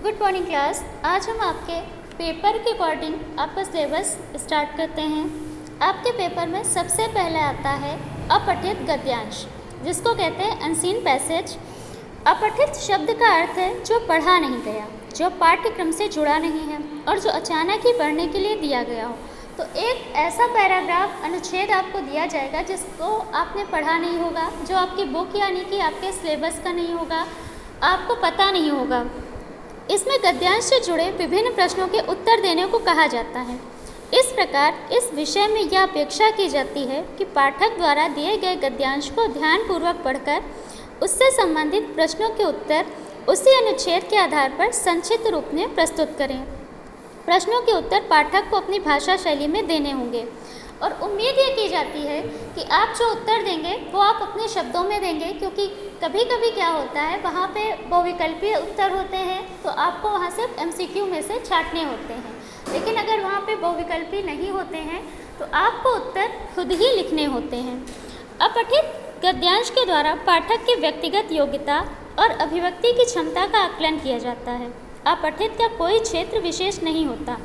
Good morning class. आज हम आपके पेपर के अकॉर्डिंग आपका सिलेबस स्टार्ट करते हैं। आपके पेपर में सबसे पहले आता है अपठित गद्यांश, जिसको कहते हैं अनसीन पैसेज। अपठित शब्द का अर्थ है जो पढ़ा नहीं गया, जो पाठ्यक्रम से जुड़ा नहीं है और जो अचानक ही पढ़ने के लिए दिया गया हो। तो एक ऐसा पैराग्राफ अनुच्छेद आपको दिया जाएगा जिसको आपने पढ़ा नहीं होगा, जो आपकी बुक यानी कि आपके सिलेबस का नहीं होगा, आपको पता नहीं होगा। इसमें गद्यांश से जुड़े विभिन्न प्रश्नों के उत्तर देने को कहा जाता है। इस प्रकार इस विषय में यह अपेक्षा की जाती है कि पाठक द्वारा दिए गए गद्यांश को ध्यानपूर्वक पढ़कर उससे संबंधित प्रश्नों के उत्तर उसी अनुच्छेद के आधार पर संक्षिप्त रूप में प्रस्तुत करें। प्रश्नों के उत्तर पाठक को अपनी भाषा शैली में देने होंगे और उम्मीद ये की जाती है कि आप जो उत्तर देंगे वो आप अपने शब्दों में देंगे, क्योंकि कभी कभी क्या होता है वहाँ पे बहुविकल्पीय उत्तर होते हैं तो आपको वहाँ से MCQ में से छांटने होते हैं। लेकिन अगर वहाँ पे बहुविकल्पी नहीं होते हैं तो आपको उत्तर खुद ही लिखने होते हैं। अपठित गद्यांश के द्वारा पाठक की व्यक्तिगत योग्यता और अभिव्यक्ति की क्षमता का आकलन किया जाता है। अपठित का कोई क्षेत्र विशेष नहीं होता।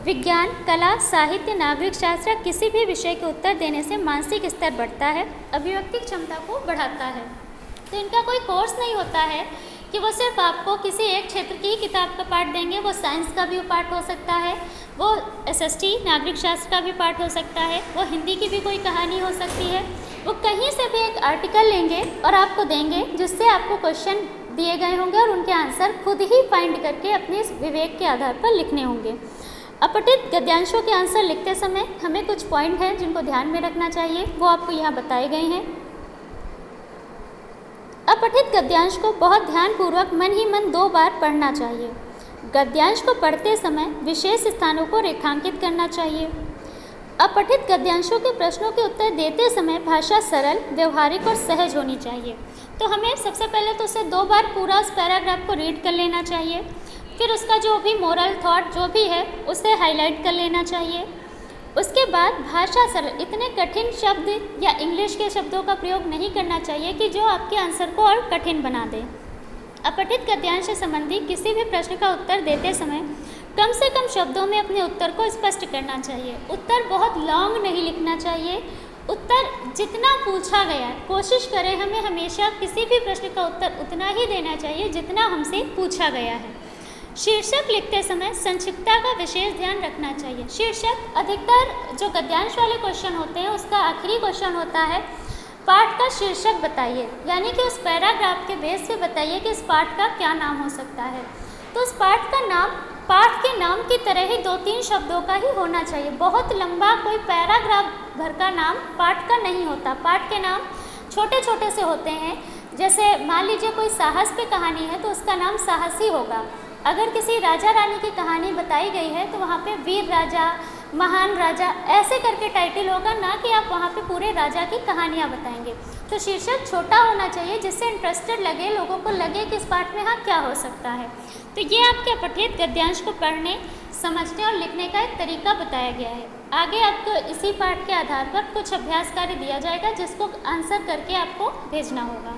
विज्ञान, कला, साहित्य, नागरिक शास्त्र किसी भी विषय के उत्तर देने से मानसिक स्तर बढ़ता है, अभिव्यक्ति क्षमता को बढ़ाता है। तो इनका कोई कोर्स नहीं होता है कि वो सिर्फ आपको किसी एक क्षेत्र की किताब का पाठ देंगे। वो साइंस का भी पाठ हो सकता है, वो SST नागरिक शास्त्र का भी पाठ हो सकता है, वो हिंदी की भी कोई कहानी हो सकती है। वो कहीं से भी एक आर्टिकल लेंगे और आपको देंगे, जिससे आपको क्वेश्चन दिए गए होंगे और उनके आंसर खुद ही फाइंड करके अपने विवेक के आधार पर लिखने होंगे। अपठित गद्यांशों के आंसर लिखते समय हमें कुछ पॉइंट हैं जिनको ध्यान में रखना चाहिए, वो आपको यहाँ बताए गए हैं। अपठित गद्यांश को बहुत ध्यानपूर्वक मन ही मन 2 बार पढ़ना चाहिए। गद्यांश को पढ़ते समय विशेष स्थानों को रेखांकित करना चाहिए। अपठित गद्यांशों के प्रश्नों के उत्तर देते समय भाषा सरल, व्यवहारिक और सहज होनी चाहिए। तो हमें सबसे पहले तो उसे 2 बार पूरा उस पैराग्राफ को रीड कर लेना चाहिए, फिर उसका जो भी मोरल थॉट जो भी है उसे हाईलाइट कर लेना चाहिए। उसके बाद भाषा सरल, इतने कठिन शब्द या इंग्लिश के शब्दों का प्रयोग नहीं करना चाहिए कि जो आपके आंसर को और कठिन बना दे। अपठित गद्यांश से संबंधित किसी भी प्रश्न का उत्तर देते समय कम से कम शब्दों में अपने उत्तर को स्पष्ट करना चाहिए। उत्तर बहुत लॉन्ग नहीं लिखना चाहिए। उत्तर जितना पूछा गया है कोशिश करें हमें हमेशा किसी भी प्रश्न का उत्तर उतना ही देना चाहिए जितना हमसे पूछा गया है। शीर्षक लिखते समय संक्षिप्तता का विशेष ध्यान रखना चाहिए। शीर्षक अधिकतर जो गद्यांश वाले क्वेश्चन होते हैं उसका आखिरी क्वेश्चन होता है पाठ का शीर्षक बताइए, यानी कि उस पैराग्राफ के बेस पे बताइए कि इस पाठ का क्या नाम हो सकता है। तो उस पाठ का नाम पाठ के नाम की तरह ही 2-3 शब्दों का ही होना चाहिए। बहुत लंबा कोई पैराग्राफ भर का नाम पाठ का नहीं होता। पाठ के नाम छोटे छोटे से होते हैं। जैसे मान लीजिए कोई साहस पे कहानी है तो उसका नाम साहस ही होगा। अगर किसी राजा रानी की कहानी बताई गई है तो वहाँ पे वीर राजा, महान राजा ऐसे करके टाइटल होगा, ना कि आप वहाँ पे पूरे राजा की कहानियाँ बताएंगे। तो शीर्षक छोटा होना चाहिए जिससे इंटरेस्टेड लगे, लोगों को लगे कि इस पाठ में हाँ क्या हो सकता है। तो ये आपके अपठित गद्यांश को पढ़ने, समझने और लिखने का एक तरीका बताया गया है। आगे आपको इसी पाठ के आधार पर कुछ अभ्यास कार्य दिया जाएगा जिसको आंसर करके आपको भेजना होगा।